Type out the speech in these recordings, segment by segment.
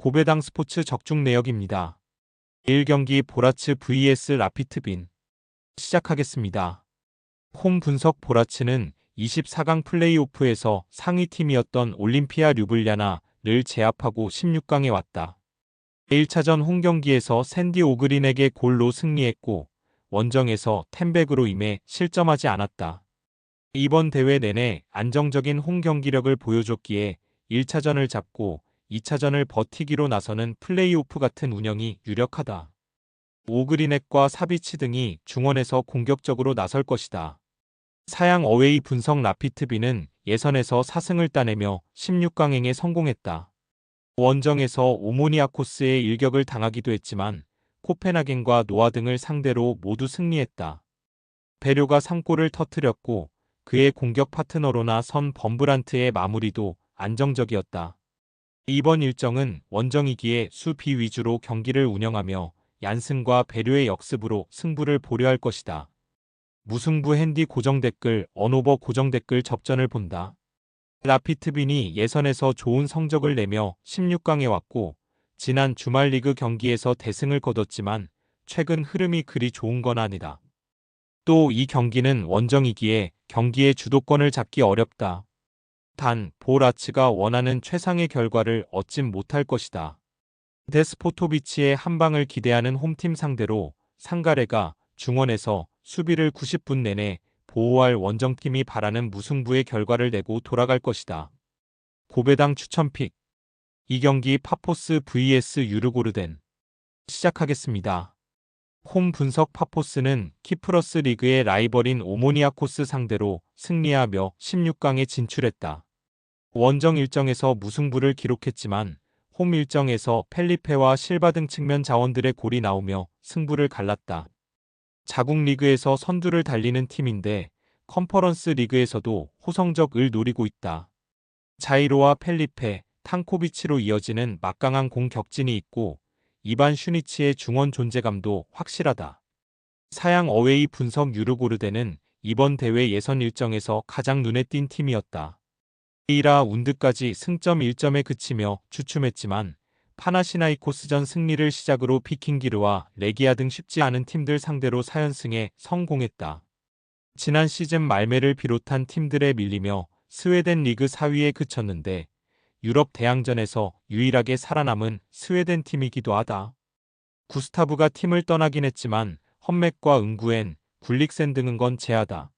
고배당 스포츠 적중 내역입니다. 1경기 보라츠 vs 라피트 빈. 시작하겠습니다. 홈 분석. 보라츠는 24강 플레이오프에서 상위팀이었던 올림피아 류블리아나를 제압하고 16강에 왔다. 1차전 홈경기에서 샌디 오그린에게 골로 승리했고 원정에서 템백으로 임해 실점하지 않았다. 이번 대회 내내 안정적인 홈 경기력을 보여줬기에 1차전을 잡고 2차전을 버티기로 나서는 플레이오프 같은 운영이 유력하다. 오그리넷과 사비치 등이 중원에서 공격적으로 나설 것이다. 사양 어웨이 분석. 라피트빈은 예선에서 4승을 따내며 16강행에 성공했다. 원정에서 오모니아코스의 일격을 당하기도 했지만 코펜하겐과 노아 등을 상대로 모두 승리했다. 베료가 3골을 터뜨렸고 그의 공격 파트너로 나선 범브란트의 마무리도 안정적이었다. 이번 일정은 원정이기에 수비 위주로 경기를 운영하며 얀슨과 베료의 역습으로 승부를 보려 할 것이다. 무승부. 핸디 고정 댓글. 언오버 고정 댓글. 접전을 본다. 라피트빈이 예선에서 좋은 성적을 내며 16강에 왔고 지난 주말 리그 경기에서 대승을 거뒀지만 최근 흐름이 그리 좋은 건 아니다. 또 이 경기는 원정이기에 경기의 주도권을 잡기 어렵다. 단, 보라츠가 원하는 최상의 결과를 얻진 못할 것이다. 데스포토비치의 한방을 기대하는 홈팀 상대로 상가레가 중원에서 수비를 90분 내내 보호할 원정팀이 바라는 무승부의 결과를 내고 돌아갈 것이다. 고배당 추천픽. 이 경기 파포스 vs 유르고르덴. 시작하겠습니다. 홈 분석. 파포스는 키프러스 리그의 라이벌인 오모니아코스 상대로 승리하며 16강에 진출했다. 원정 일정에서 무승부를 기록했지만 홈 일정에서 펠리페와 실바 등 측면 자원들의 골이 나오며 승부를 갈랐다. 자국 리그에서 선두를 달리는 팀인데 컨퍼런스 리그에서도 호성적을 노리고 있다. 자이로와 펠리페, 탕코비치로 이어지는 막강한 공격진이 있고 이반 슈니치의 중원 존재감도 확실하다. 사양 어웨이 분석. 유르고르덴은 이번 대회 예선 일정에서 가장 눈에 띈 팀이었다. 2라운드까지 승점 1점에 그치며 주춤했지만 파나시나이코스전 승리를 시작으로 비킹기르와 레기아 등 쉽지 않은 팀들 상대로 4연승에 성공했다. 지난 시즌 말매를 비롯한 팀들에 밀리며 스웨덴 리그 4위에 그쳤는데 유럽 대항전에서 유일하게 살아남은 스웨덴 팀이기도 하다. 구스타브가 팀을 떠나긴 했지만 험맥과 응구엔, 굴릭센 등은 건 제하다.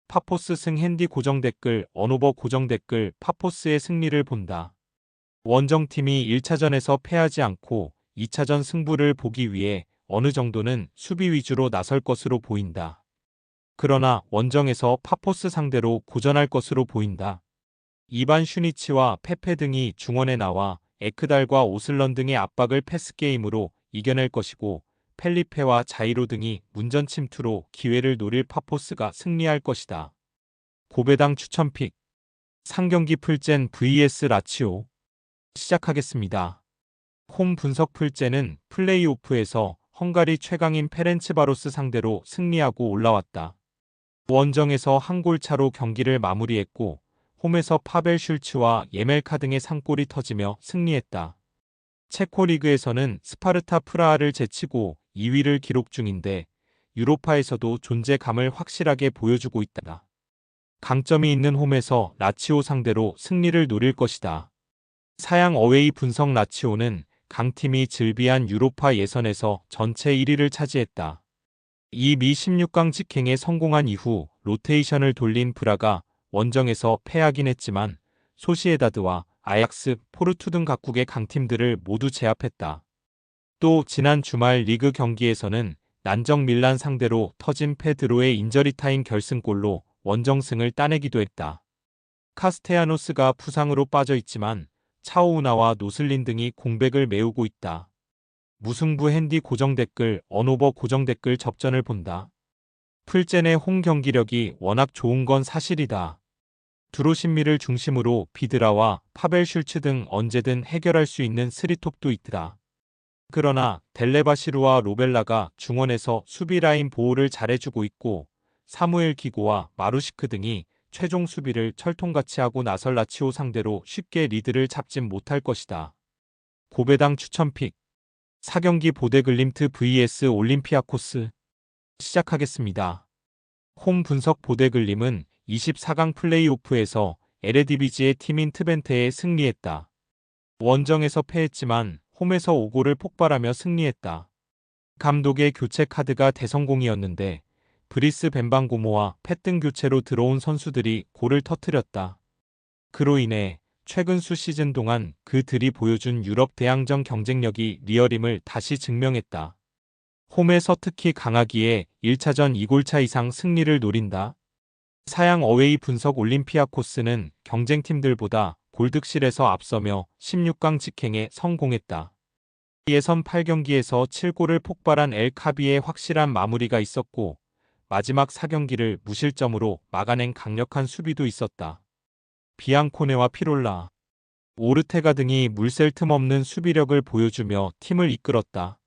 파포스 승. 핸디 고정 댓글. 언오버 고정 댓글. 파포스의 승리를 본다. 원정팀이 1차전에서 패하지 않고 2차전 승부를 보기 위해 어느 정도는 수비 위주로 나설 것으로 보인다. 그러나 원정에서 파포스 상대로 고전할 것으로 보인다. 이반 슈니치와 페페 등이 중원에 나와 에크달과 오슬런 등의 압박을 패스게임으로 이겨낼 것이고 펠리페와 자이로 등이 문전 침투로 기회를 노릴 파포스가 승리할 것이다. 고배당 추천픽. 상경기 풀젠 vs 라치오. 시작하겠습니다. 홈 분석. 풀젠은 플레이오프에서 헝가리 최강인 페렌츠바로스 상대로 승리하고 올라왔다. 원정에서 한 골 차로 경기를 마무리했고 홈에서 파벨 슐츠와 예멜카 등의 3골이 터지며 승리했다. 체코 리그에서는 스파르타 프라하를 제치고 2위를 기록 중인데 유로파에서도 존재감을 확실하게 보여주고 있다. 강점이 있는 홈에서 라치오 상대로 승리를 노릴 것이다. 사양 어웨이 분석. 라치오는 강팀이 즐비한 유로파 예선에서 전체 1위를 차지했다. 이미 16강 직행에 성공한 이후 로테이션을 돌린 브라가 원정에서 패하긴 했지만 소시에다드와 아약스, 포르투 등 각국의 강팀들을 모두 제압했다. 또 지난 주말 리그 경기에서는 난적 밀란 상대로 터진 페드로의 인저리타임 결승골로 원정승을 따내기도 했다. 카스테야노스가 부상으로 빠져 있지만 차오우나와 노슬린 등이 공백을 메우고 있다. 무승부. 핸디 고정 댓글. 언오버 고정 댓글. 접전을 본다. 풀젠의 홈 경기력이 워낙 좋은 건 사실이다. 드로신미를 중심으로 비드라와 파벨 슐츠 등 언제든 해결할 수 있는 스리톱도 있다. 그러나 델레바시루와 로벨라가 중원에서 수비 라인 보호를 잘해주고 있고 사무엘 기고와 마루시크 등이 최종 수비를 철통같이 하고 나설 라치오 상대로 쉽게 리드를 잡진 못할 것이다. 고배당 추천픽 4경기 보데글림트 vs 올림피아코스 시작하겠습니다. 홈 분석 보데글림은 24강 플레이오프에서 에레디비지의 팀인 트벤테에 승리했다. 원정에서 패했지만 홈에서 5골을 폭발하며 승리했다. 감독의 교체 카드가 대성공이었는데 브리스 벤방고모와 패뜬 교체로 들어온 선수들이 골을 터뜨렸다. 그로 인해 최근 수 시즌 동안 그들이 보여준 유럽 대항전 경쟁력이 리얼임을 다시 증명했다. 홈에서 특히 강하기에 1차전 2골차 이상 승리를 노린다. 사양 어웨이 분석 올림피아코스는 경쟁팀들보다 골득실에서 앞서며 16강 직행에 성공했다. 예선 8경기에서 7골을 폭발한 엘 카비의 확실한 마무리가 있었고 마지막 4경기를 무실점으로 막아낸 강력한 수비도 있었다. 비앙코네와 피롤라, 오르테가 등이 물샐 틈 없는 수비력을 보여주며 팀을 이끌었다.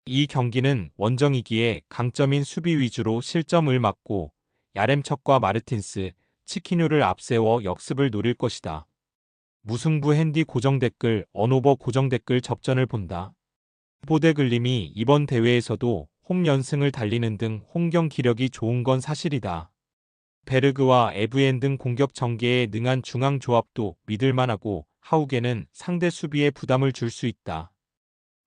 이 경기는 원정이기에 강점인 수비 위주로 실점을 막고 야렘척과 마르틴스, 치키뉴를 앞세워 역습을 노릴 것이다. 무승부 핸디 고정 댓글, 언오버 고정 댓글 접전을 본다. 보데글림이 이번 대회에서도 홈 연승을 달리는 등 홈경 기력이 좋은 건 사실이다. 베르그와 에브엔 등 공격 전개에 능한 중앙 조합도 믿을만하고 하우게는 상대 수비에 부담을 줄 수 있다.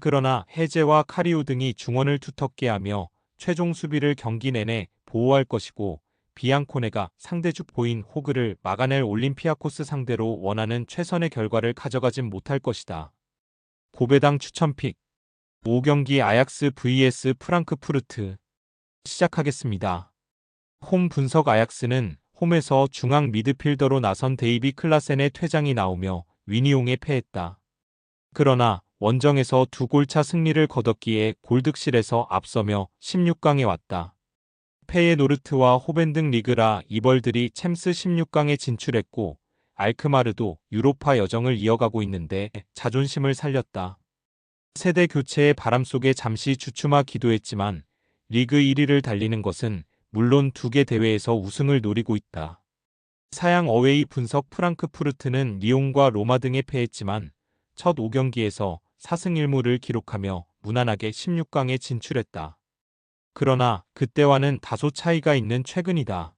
그러나 해제와 카리우 등이 중원을 두텁게 하며 최종 수비를 경기 내내 보호할 것이고 비앙코네가 상대주 포인 호그를 막아낼 올림피아코스 상대로 원하는 최선의 결과를 가져가진 못할 것이다. 고배당 추천픽 5경기 아약스 vs 프랑크푸르트 시작하겠습니다. 홈 분석 아약스는 홈에서 중앙 미드필더로 나선 데이비 클라센의 퇴장이 나오며 위니옹에 패했다. 그러나 원정에서 2골차 승리를 거뒀기에 골득실에서 앞서며 16강에 왔다. 페예노르트와 호벤등 리그라 이벌들이 챔스 16강에 진출했고 알크마르도 유로파 여정을 이어가고 있는데 자존심을 살렸다. 세대 교체의 바람 속에 잠시 주춤하기도 했지만 리그 1위를 달리는 것은 물론 2개 대회에서 우승을 노리고 있다. 사양 어웨이 분석 프랑크푸르트는 리옹과 로마 등에 패했지만 첫 5경기에서 4승 1무를 기록하며 무난하게 16강에 진출했다. 그러나 그때와는 다소 차이가 있는 최근이다.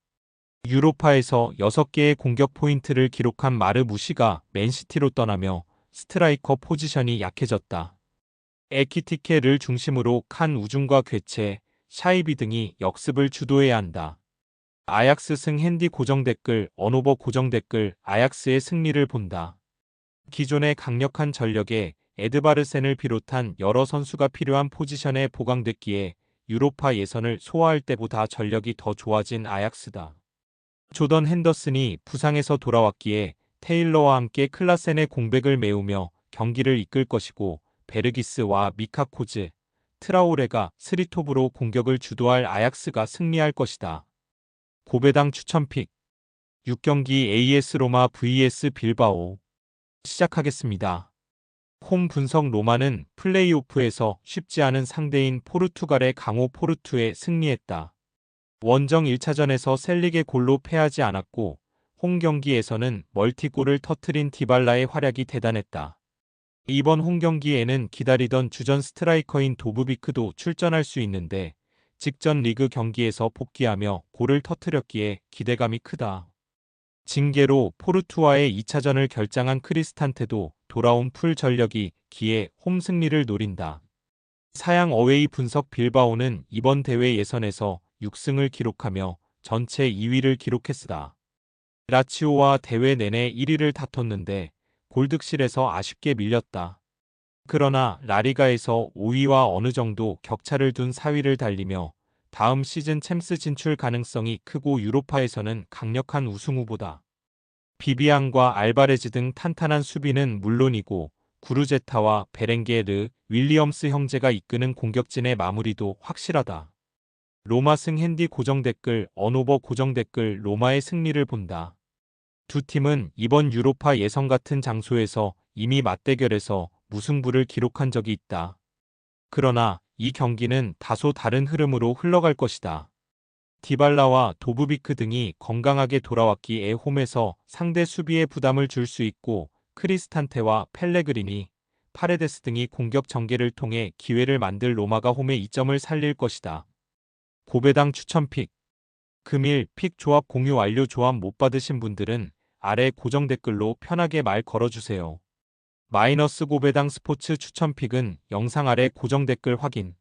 유로파에서 6개의 공격 포인트를 기록한 마르무시가 맨시티로 떠나며 스트라이커 포지션이 약해졌다. 에키티케를 중심으로 칸 우중과 괴체, 샤이비 등이 역습을 주도해야 한다. 아약스 승 핸디 고정 댓글, 언오버 고정 댓글, 아약스의 승리를 본다. 기존의 강력한 전력에 에드바르센을 비롯한 여러 선수가 필요한 포지션에 보강됐기에 유로파 예선을 소화할 때보다 전력이 더 좋아진 아약스다. 조던 핸더슨이 부상에서 돌아왔기에 테일러와 함께 클라센의 공백을 메우며 경기를 이끌 것이고 베르기스와 미카코즈, 트라오레가 스리톱으로 공격을 주도할 아약스가 승리할 것이다. 고배당 추천픽 6경기 AS 로마 vs 빌바오 시작하겠습니다. 홈 분석 로마는 플레이오프에서 쉽지 않은 상대인 포르투갈의 강호 포르투에 승리했다. 원정 1차전에서 셀릭의 골로 패하지 않았고 홈 경기에서는 멀티골을 터트린 디발라의 활약이 대단했다. 이번 홈 경기에는 기다리던 주전 스트라이커인 도브비크도 출전할 수 있는데 직전 리그 경기에서 복귀하며 골을 터뜨렸기에 기대감이 크다. 징계로 포르투와의 2차전을 결장한 크리스탄테도 돌아온 풀 전력이 기에 홈 승리를 노린다. 사양 어웨이 분석 빌바오는 이번 대회 예선에서 6승을 기록하며 전체 2위를 기록했으다. 라치오와 대회 내내 1위를 다퉜는데 골득실에서 아쉽게 밀렸다. 그러나 라리가에서 5위와 어느 정도 격차를 둔 4위를 달리며 다음 시즌 챔스 진출 가능성이 크고 유로파에서는 강력한 우승 후보다. 비비앙과 알바레즈 등 탄탄한 수비는 물론이고 구르제타와 베렌게르, 윌리엄스 형제가 이끄는 공격진의 마무리도 확실하다. 로마 승 핸디 고정 댓글, 언오버 고정 댓글 로마의 승리를 본다. 두 팀은 이번 유로파 예선 같은 장소에서 이미 맞대결에서 무승부를 기록한 적이 있다. 그러나 이 경기는 다소 다른 흐름으로 흘러갈 것이다. 디발라와 도브비크 등이 건강하게 돌아왔기에 홈에서 상대 수비에 부담을 줄 수 있고 크리스탄테와 펠레그리니, 파레데스 등이 공격 전개를 통해 기회를 만들 로마가 홈의 이점을 살릴 것이다. 고배당 추천 픽. 금일 픽 조합 공유 완료. 조합 못 받으신 분들은 아래 고정 댓글로 편하게 말 걸어주세요. 마이너스 고배당 스포츠 추천 픽은 영상 아래 고정 댓글 확인.